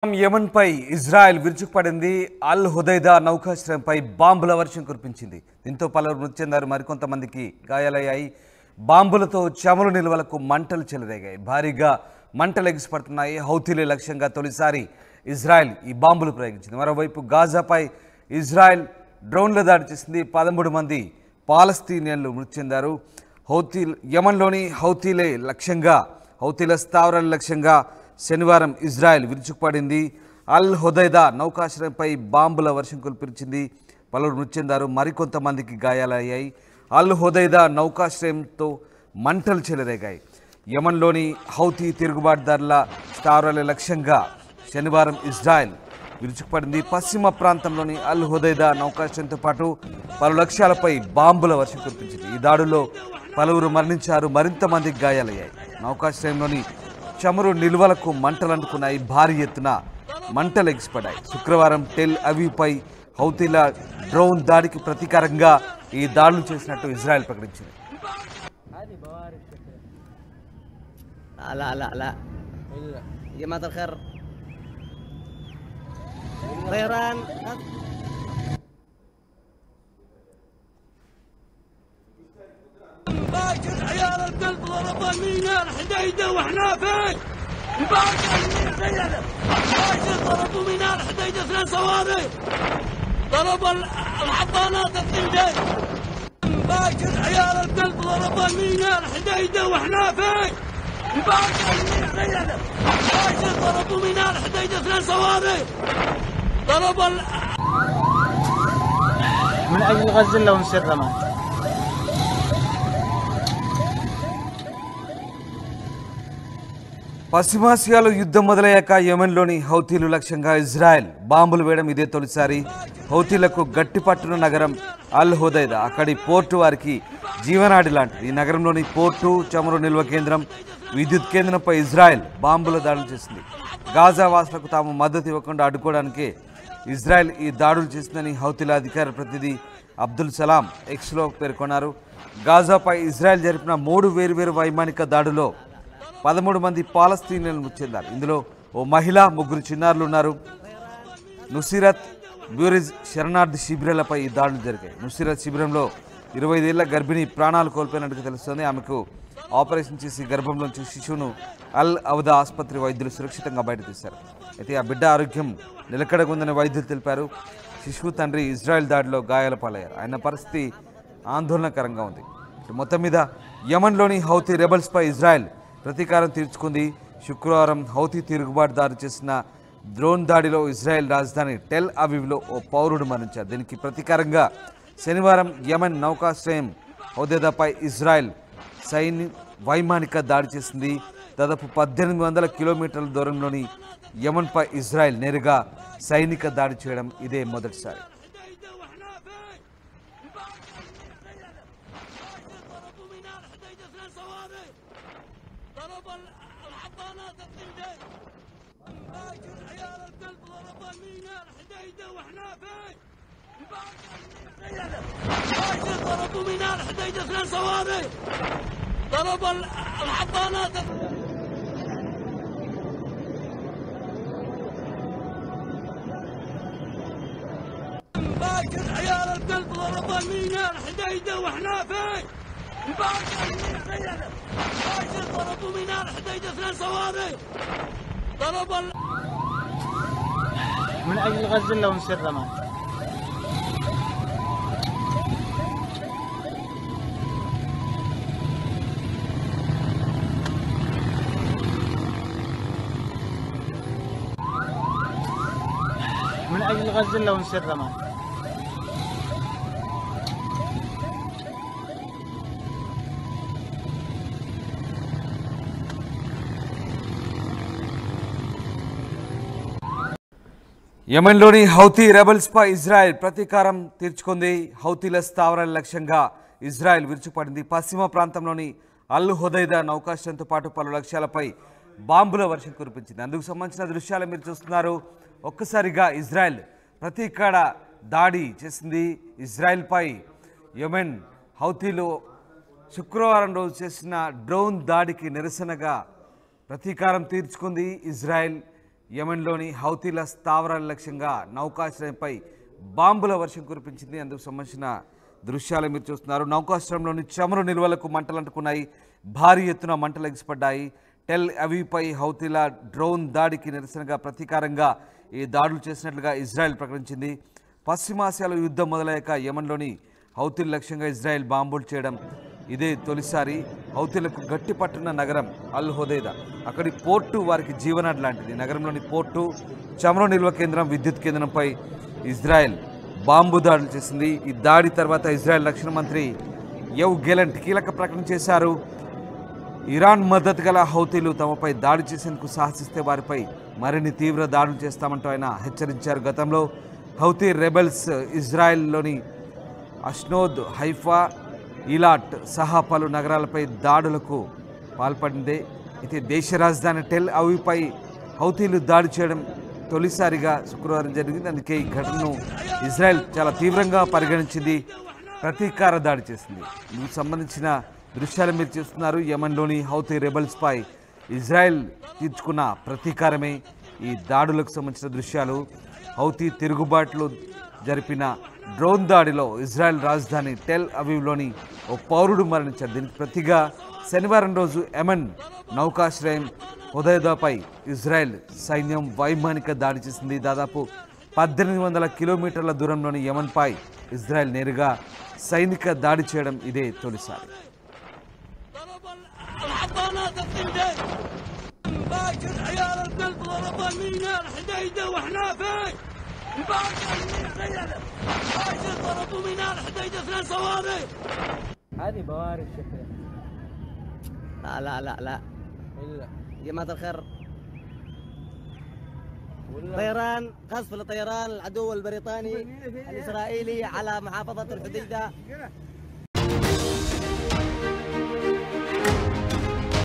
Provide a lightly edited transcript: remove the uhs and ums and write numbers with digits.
యెమెన్పై Israel విరుచుకుపడింది. అల్ హుదైదా నౌకాశ్రయంపై బాంబుల వర్షం కురిపించింది. దీంతో పలువురు మృతి చెందారు, మరికొంతమందికి గాయాలయ్యాయి. బాంబులతో చమురు నిల్వలకు మంటలు చెలరేగాయి. భారీగా మంటలు ఎగిసిపడుతున్నాయి. హౌతీలే లక్ష్యంగా తొలిసారి ఇజ్రాయెల్ ఈ బాంబులు ప్రయోగించింది. మరోవైపు గాజాపై ఇజ్రాయెల్ డ్రోన్ల దాడి చేసింది. 13 మంది పాలస్తీనియన్లు మృతి చెందారు. యెమెన్లోని హౌతీల స్థావరాల లక్ష్యంగా శనివారం ఇజ్రాయెల్ విరుచుకుపడింది. అల్ హుదైదా నౌకాశ్రయంపై బాంబుల వర్షం కురిపించింది. పలువురు మృతి చెందారు, మరికొంతమందికి గాయాలయ్యాయి. అల్ హుదైదా నౌకాశ్రయంతో మంటలు చెలరేగాయి. యెమెన్లోని హౌతీ తిరుగుబాటుదారుల స్థావరాల లక్ష్యంగా శనివారం ఇజ్రాయెల్ విరుచుకుపడింది. పశ్చిమ ప్రాంతంలోని అల్ హుదైదా నౌకాశ్రయంతో పాటు పలు లక్ష్యాలపై బాంబుల వర్షం కురిపించింది. ఈ దాడుల్లో పలువురు మరణించారు, మరింత మందికి గాయాలయ్యాయి. నౌకాశ్రయంలోని చమురు నిల్వలకు మంటలు అంటుకున్నాయి. భారీ ఎత్తున మంటలు ఎగిసిపడ్డాయి. శుక్రవారం టెల్ అవీవ్పై హౌతీల డ్రోన్ దాడికి ప్రతీకారంగా ఈ దాడులు చేసినట్టు ఇజ్రాయెల్ ప్రకటించింది. باكر عيال القلب ضرب الميناء الحديده واحنا فين؟ باكر باكر ضربوا ميناء الحديده 2 صواريخ ضرب الحضانات الثنتين. باكر عيال القلب ضرب الميناء الحديده واحنا فين؟ باكر باكر ضربوا ميناء الحديده 2 صواريخ ضرب من اجل غزه لهم سرما. పశ్చిమాసియాలో యుద్ధం మొదలయ్యాక యెమెన్లోని హౌతీలు లక్ష్యంగా ఇజ్రాయెల్ బాంబులు వేయడం ఇదే తొలిసారి. హౌతీలకు గట్టి పట్టున నగరం అల్ హుదైదా. అక్కడి పోర్టు వారికి జీవనాడి లాంటిది. ఈ నగరంలోని పోర్టు, చమురు నిల్వ కేంద్రం, విద్యుత్ కేంద్రంపై ఇజ్రాయెల్ బాంబుల దాడులు చేసింది. గాజా వాసులకు తాము మద్దతు ఇవ్వకుండా అడ్డుకోవడానికే ఇజ్రాయెల్ ఈ దాడులు చేసిందని హౌతీల అధికార ప్రతినిధి అబ్దుల్ సలాం ఎక్స్లో పేర్కొన్నారు. గాజాపై ఇజ్రాయెల్ జరిపిన 3 వేర్వేరు వైమానిక దాడుల్లో 13 మంది పాలస్తీనియన్లు మృతి చెందారు. ఇందులో ఓ మహిళ, 3 చిన్నారులు ఉన్నారు. నుసిరత్ బ్యూరిజ్ శరణార్థి శిబిరాలపై ఈ దాడులు జరిగాయి. నుసిరత్ శిబిరంలో 25 ఏళ్ల గర్భిణి ప్రాణాలు కోల్పోయినట్టుగా తెలుస్తోంది. ఆమెకు ఆపరేషన్ చేసి గర్భంలోంచి శిశువును అల్ అవదా ఆసుపత్రి వైద్యులు సురక్షితంగా బయట తీశారు. అయితే ఆ బిడ్డ ఆరోగ్యం నిలకడగుందని వైద్యులు తెలిపారు. శిశువు తండ్రి ఇజ్రాయెల్ దాడిలో గాయాల పాలయ్యారు. ఆయన పరిస్థితి ఆందోళనకరంగా ఉంది. మొత్తం మీద యెమెన్లోని హౌతీ రెబల్స్పై ఇజ్రాయెల్ ప్రతీకారం తీర్చుకుంది. శుక్రవారం హౌతీ తిరుగుబాటుదారు చేసిన డ్రోన్ దాడిలో ఇజ్రాయెల్ రాజధాని టెల్ అవీవ్లో ఓ పౌరుడు మరణించారు. దీనికి ప్రతీకారంగా శనివారం యెమెన్ నౌకాశ్రయం హుదైదాపై ఇజ్రాయెల్ వైమానిక దాడి చేసింది. దాదాపు 1800 కిలోమీటర్ల దూరంలోని యెమెన్పై ఇజ్రాయెల్ నేరుగా సైనిక దాడి చేయడం ఇదే మొదటిసారి. ضرب الحضانات الثنتين. باكر عيال القلب ضرب الميناء الحديده واحنا فين؟ باكر ضربوا ميناء الحديده 2 صواريخ ضرب الحضانات. باكر عيال القلب ضرب الميناء الحديده واحنا فين؟ باكر ضربوا ميناء الحديده 2 صواريخ ضرب من اجل غزه لهم سرما. من اجل غزه لهم سرما. యెమెన్లోని హౌతీ రెబల్స్పై ఇజ్రాయెల్ ప్రతీకారం తీర్చుకుంది. హౌతీల స్థావరాల లక్ష్యంగా ఇజ్రాయెల్ విరుచుకుపడింది. పశ్చిమ ప్రాంతంలోని అల్ హుదైదా నౌకాశ్రయంతో పాటు పలు లక్ష్యాలపై బాంబుల వర్షం కురిపించింది. అందుకు సంబంధించిన దృశ్యాలు మీరు చూస్తున్నారు. ఒక్కసారిగా ఇజ్రాయెల్ ప్రతీకార దాడి చేసింది. ఇజ్రాయెల్పై యెమెన్ హౌతీలు శుక్రవారం రోజు చేసిన డ్రోన్ దాడికి నిరసనగా ప్రతీకారం తీర్చుకుంది ఇజ్రాయెల్. యెమెన్లోని హౌతీల స్థావరాల లక్ష్యంగా నౌకాశ్రయంపై బాంబుల వర్షం కురిపించింది. అందుకు సంబంధించిన దృశ్యాలు మీరు చూస్తున్నారు. నౌకాశ్రయంలోని చమురు నిల్వలకు మంటలు అంటుకున్నాయి. భారీ ఎత్తున మంటలు ఎగిసిపడ్డాయి. టెల్ అవీవ్పై హౌతీల డ్రోన్ దాడికి నిరసనగా ప్రతీకారంగా ఈ దాడులు చేసినట్లుగా ఇజ్రాయెల్ ప్రకటించింది. పశ్చిమాసియాలో యుద్ధం మొదలయ్యాక యెమెన్లోని హౌతీల లక్ష్యంగా ఇజ్రాయెల్ బాంబులు చేయడం ఇదే తొలిసారి. హౌతీలకు గట్టి పట్టున్న నగరం అల్ హుదైదా, అక్కడి పోర్టు వారికి జీవనాడి లాంటిది. నగరంలోని పోర్టు, చమురు నిల్వ కేంద్రం, విద్యుత్ కేంద్రంపై ఇజ్రాయెల్ బాంబు దాడులు చేసింది. ఈ దాడి తర్వాత ఇజ్రాయెల్ రక్షణ మంత్రి యవ్ గెలంట్ కీలక ప్రకటన చేశారు. ఇరాన్ మద్దతు గల హౌతీలు తమపై దాడి చేసేందుకు సాహసిస్తే వారిపై మరిన్ని తీవ్ర దాడులు చేస్తామంటూ ఆయన హెచ్చరించారు. గతంలో హౌతీ రెబెల్స్ ఇజ్రాయెల్లోని అష్నోద్, హైఫా, ఈలాట్ సహా పలు నగరాలపై దాడులకు పాల్పడింది. అయితే దేశ రాజధాని టెల్ అవీవ్పై హౌతీలు దాడి చేయడం తొలిసారిగా శుక్రవారం జరిగింది. అందుకే ఈ ఘటనను ఇజ్రాయెల్ చాలా తీవ్రంగా పరిగణించింది, ప్రతీకార దాడి చేసింది. ఇందుకు సంబంధించిన దృశ్యాలు మీరు చూస్తున్నారు. యెమెన్లోని హౌతీ రెబెల్స్పై ఇజ్రాయెల్ తీర్చుకున్న ప్రతీకారమే ఈ దాడులకు సంబంధించిన దృశ్యాలు. హౌతీ తిరుగుబాట్లు జరిపిన డ్రోన్ దాడిలో ఇజ్రాయెల్ రాజధాని టెల్ అవీవ్లోని ఓ పౌరుడు మరణించారు. దీనికి ప్రతిగా శనివారం రోజు యెమెన్ నౌకాశ్రయం హుదైదాపై ఇజ్రాయెల్ సైన్యం వైమానిక దాడి చేసింది. దాదాపు 1800 కిలోమీటర్ల దూరంలోని యెమెన్పై ఇజ్రాయెల్ నేరుగా సైనిక దాడి చేయడం ఇదే తొలిసారి. باكر عيال البلد ضرب الميناء الحديده واحنا فين؟ باكر ضربوا ميناء الحديده 2 صواريخ. هذه بوارق شكلها. لا جماعة الخير طيران قصف لطيران العدو البريطاني الإسرائيلي على محافظة الحديدة